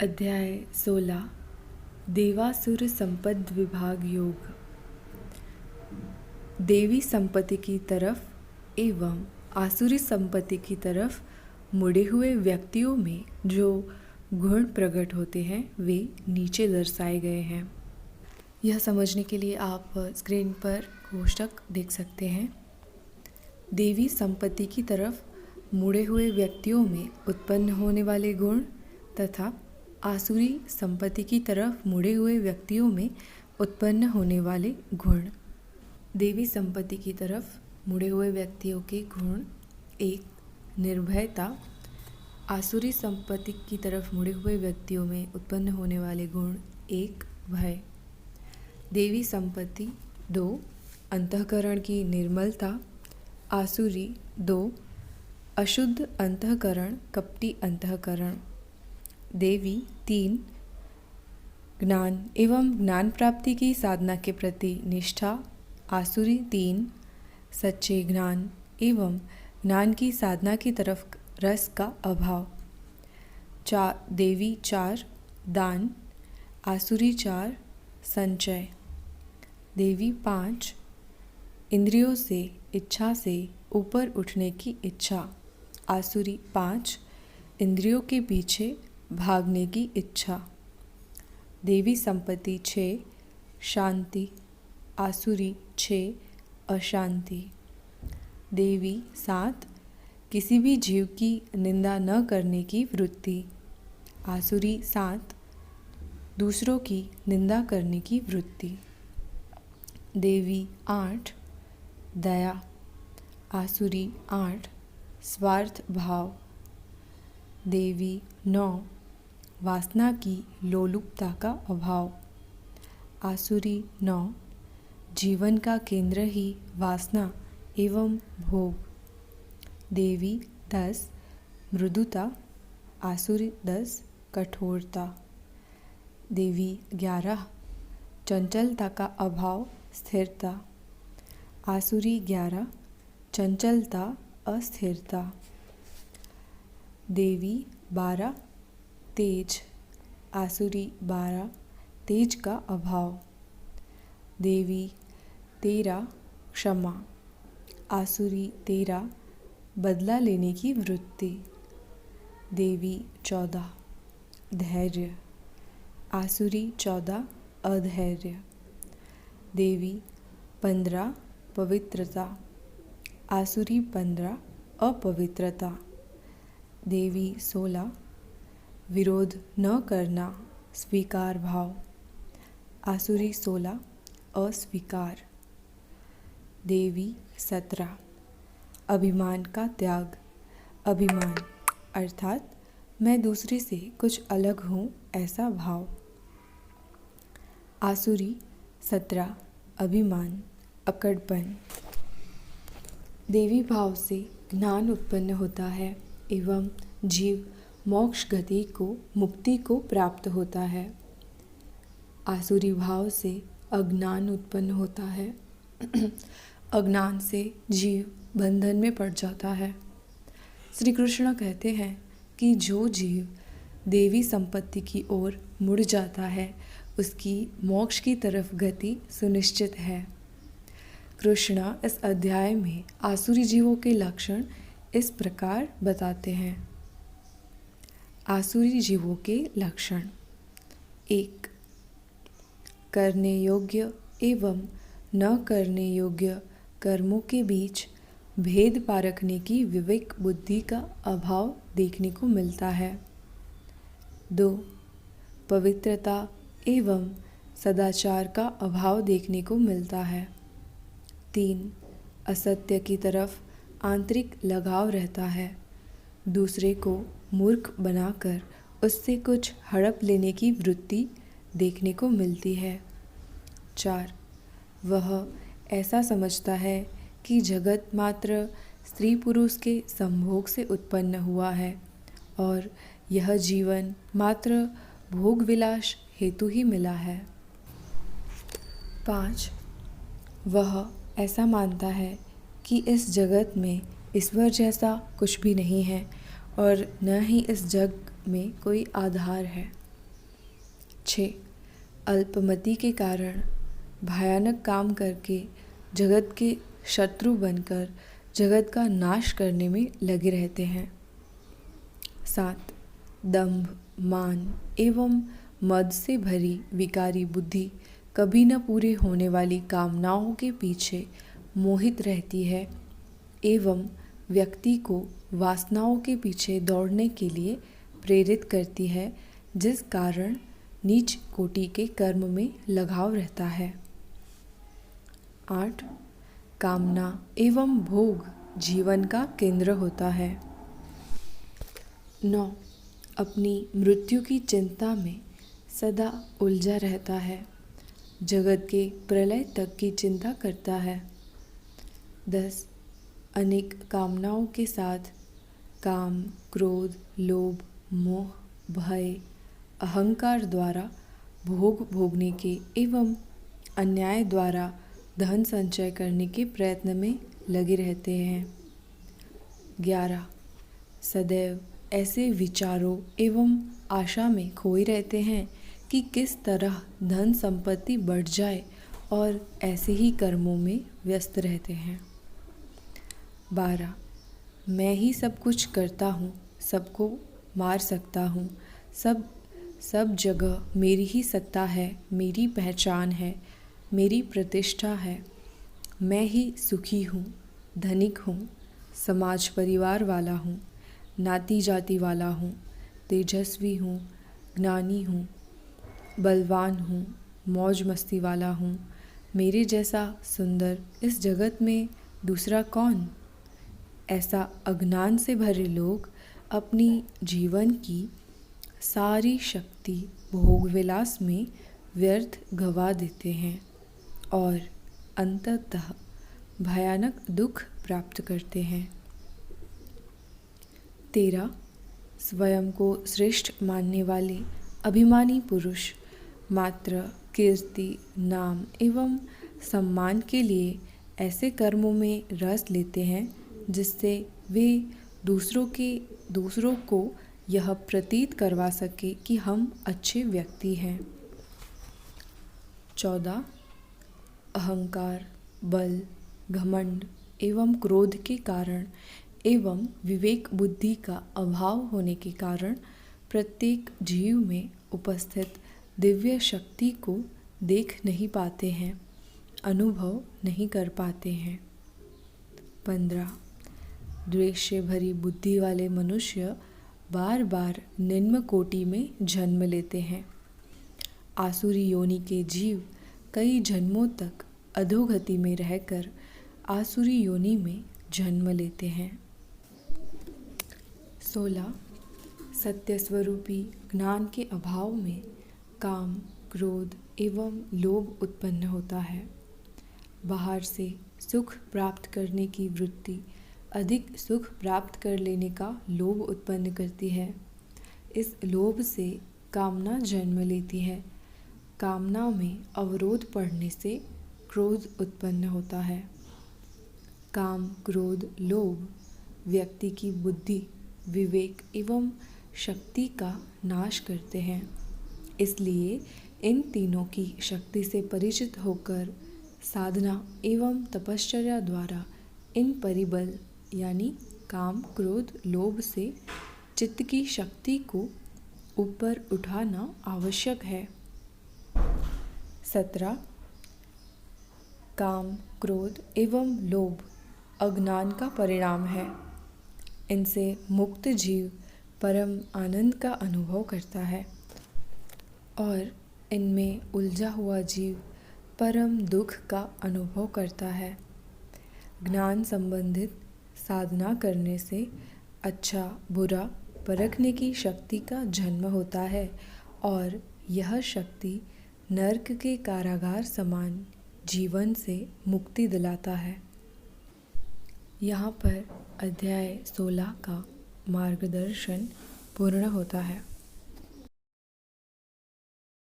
अध्याय 16 देवासुर संपद विभाग योग। देवी संपत्ति की तरफ एवं आसुरी संपत्ति की तरफ मुड़े हुए व्यक्तियों में जो गुण प्रकट होते हैं वे नीचे दर्शाए गए हैं। यह समझने के लिए आप स्क्रीन पर कोष्टक देख सकते हैं। देवी संपत्ति की तरफ मुड़े हुए व्यक्तियों में उत्पन्न होने वाले गुण तथा आसुरी संपत्ति की तरफ मुड़े हुए व्यक्तियों में उत्पन्न होने वाले गुण। देवी संपत्ति की तरफ मुड़े हुए व्यक्तियों के गुण: 1. निर्भयता। आसुरी संपत्ति की तरफ मुड़े हुए व्यक्तियों में उत्पन्न होने वाले गुण: 1. भय। देवी संपत्ति 2. अंतःकरण की निर्मलता। आसुरी 2. अशुद्ध अंतःकरण, कपटी अंतःकरण। देवी 3. ज्ञान एवं ज्ञान प्राप्ति की साधना के प्रति निष्ठा। आसुरी 3. सच्चे ज्ञान एवं ज्ञान की साधना की तरफ रस का अभाव। देवी 4. दान। आसुरी 4. संचय। देवी 5. इंद्रियों से, इच्छा से ऊपर उठने की इच्छा। आसुरी 5. इंद्रियों के पीछे भागने की इच्छा। देवी संपत्ति 6. शांति। आसुरी 6. अशांति। देवी 7. किसी भी जीव की निंदा न करने की वृत्ति। आसुरी 7. दूसरों की निंदा करने की वृत्ति। देवी 8. दया। आसुरी 8. स्वार्थ भाव। देवी 9. वासना की लोलुपता का अभाव। आसुरी 9. जीवन का केंद्र ही वासना एवं भोग। देवी 10. मृदुता। आसुरी 10. कठोरता। देवी 11. चंचलता का अभाव, स्थिरता। आसुरी 11. चंचलता, अस्थिरता। देवी 12. तेज। आसुरी 12. तेज का अभाव। देवी 13. क्षमा। आसुरी 13. बदला लेने की वृत्ति। देवी 14. धैर्य। आसुरी 14. अधैर्य। देवी 15. पवित्रता। आसुरी 15. अपवित्रता। देवी 16. विरोध न करना, स्वीकार भाव। आसुरी 16. अस्वीकार। देवी 17. अभिमान का त्याग। अभिमान अर्थात मैं दूसरे से कुछ अलग हूँ, ऐसा भाव। आसुरी 17. अभिमान, अकड़पन। देवी भाव से ज्ञान उत्पन्न होता है एवं जीव मोक्ष गति को, मुक्ति को प्राप्त होता है। आसुरी भाव से अज्ञान उत्पन्न होता है। अज्ञान से जीव बंधन में पड़ जाता है। श्री कृष्ण कहते हैं कि जो जीव देवी संपत्ति की ओर मुड़ जाता है उसकी मोक्ष की तरफ गति सुनिश्चित है। कृष्ण इस अध्याय में आसुरी जीवों के लक्षण इस प्रकार बताते हैं। आसुरी जीवों के लक्षण: 1. करने योग्य एवं न करने योग्य कर्मों के बीच भेद पारखने की विवेक बुद्धि का अभाव देखने को मिलता है। 2. पवित्रता एवं सदाचार का अभाव देखने को मिलता है। 3. असत्य की तरफ आंतरिक लगाव रहता है। दूसरे को मूर्ख बनाकर उससे कुछ हड़प लेने की वृत्ति देखने को मिलती है। 4. वह ऐसा समझता है कि जगत मात्र स्त्री पुरुष के संभोग से उत्पन्न हुआ है और यह जीवन मात्र भोग विलास हेतु ही मिला है। 5. वह ऐसा मानता है कि इस जगत में ईश्वर जैसा कुछ भी नहीं है और न ही इस जग में कोई आधार है। 6. अल्पमति के कारण भयानक काम करके जगत के शत्रु बनकर जगत का नाश करने में लगे रहते हैं। 7. दंभ, मान एवं मद से भरी विकारी बुद्धि कभी न पूरे होने वाली कामनाओं के पीछे मोहित रहती है एवं व्यक्ति को वासनाओं के पीछे दौड़ने के लिए प्रेरित करती है, जिस कारण नीच कोटि के कर्म में लगाव रहता है। 8. कामना एवं भोग जीवन का केंद्र होता है। 9. अपनी मृत्यु की चिंता में सदा उलझा रहता है, जगत के प्रलय तक की चिंता करता है। 10. अनेक कामनाओं के साथ काम, क्रोध, लोभ, मोह, भय, अहंकार द्वारा भोग भोगने के एवं अन्याय द्वारा धन संचय करने के प्रयत्न में लगे रहते हैं। 11. सदैव ऐसे विचारों एवं आशा में खोए रहते हैं कि किस तरह धन संपत्ति बढ़ जाए और ऐसे ही कर्मों में व्यस्त रहते हैं। 12. मैं ही सब कुछ करता हूँ, सबको मार सकता हूँ, सब जगह मेरी ही सत्ता है, मेरी पहचान है, मेरी प्रतिष्ठा है। मैं ही सुखी हूँ, धनिक हूँ, समाज परिवार वाला हूँ, नाती जाति वाला हूँ, तेजस्वी हूँ, ज्ञानी हूँ, बलवान हूँ, मौज मस्ती वाला हूँ। मेरे जैसा सुंदर इस जगत में दूसरा कौन? ऐसा अज्ञान से भरे लोग अपनी जीवन की सारी शक्ति भोग विलास में व्यर्थ गवा देते हैं और अंततः भयानक दुख प्राप्त करते हैं। 13. स्वयं को श्रेष्ठ मानने वाले अभिमानी पुरुष मात्र कीर्ति, नाम एवं सम्मान के लिए ऐसे कर्मों में रस लेते हैं जिससे वे दूसरों को यह प्रतीत करवा सके कि हम अच्छे व्यक्ति हैं। 14. अहंकार, बल, घमंड एवं क्रोध के कारण एवं विवेक बुद्धि का अभाव होने के कारण प्रत्येक जीव में उपस्थित दिव्य शक्ति को देख नहीं पाते हैं, अनुभव नहीं कर पाते हैं। 15. द्वेष से भरी बुद्धि वाले मनुष्य बार बार निम्न कोटि में जन्म लेते हैं। आसुरी योनि के जीव कई जन्मों तक अधोगति में रहकर आसुरी योनि में जन्म लेते हैं। 16. सत्य स्वरूपी ज्ञान के अभाव में काम, क्रोध एवं लोभ उत्पन्न होता है। बाहर से सुख प्राप्त करने की वृत्ति अधिक सुख प्राप्त कर लेने का लोभ उत्पन्न करती है। इस लोभ से कामना जन्म लेती है। कामना में अवरोध पड़ने से क्रोध उत्पन्न होता है। काम, क्रोध, लोभ व्यक्ति की बुद्धि, विवेक एवं शक्ति का नाश करते हैं। इसलिए इन तीनों की शक्ति से परिचित होकर साधना एवं तपश्चर्या द्वारा इन परिबल यानी काम, क्रोध, लोभ से चित्त की शक्ति को ऊपर उठाना आवश्यक है। 17. काम, क्रोध एवं लोभ अज्ञान का परिणाम है। इनसे मुक्त जीव परम आनंद का अनुभव करता है और इनमें उलझा हुआ जीव परम दुख का अनुभव करता है। ज्ञान संबंधित साधना करने से अच्छा बुरा परखने की शक्ति का जन्म होता है और यह शक्ति नरक के कारागार समान जीवन से मुक्ति दिलाता है। यहाँ पर अध्याय 16 का मार्गदर्शन पूर्ण होता है।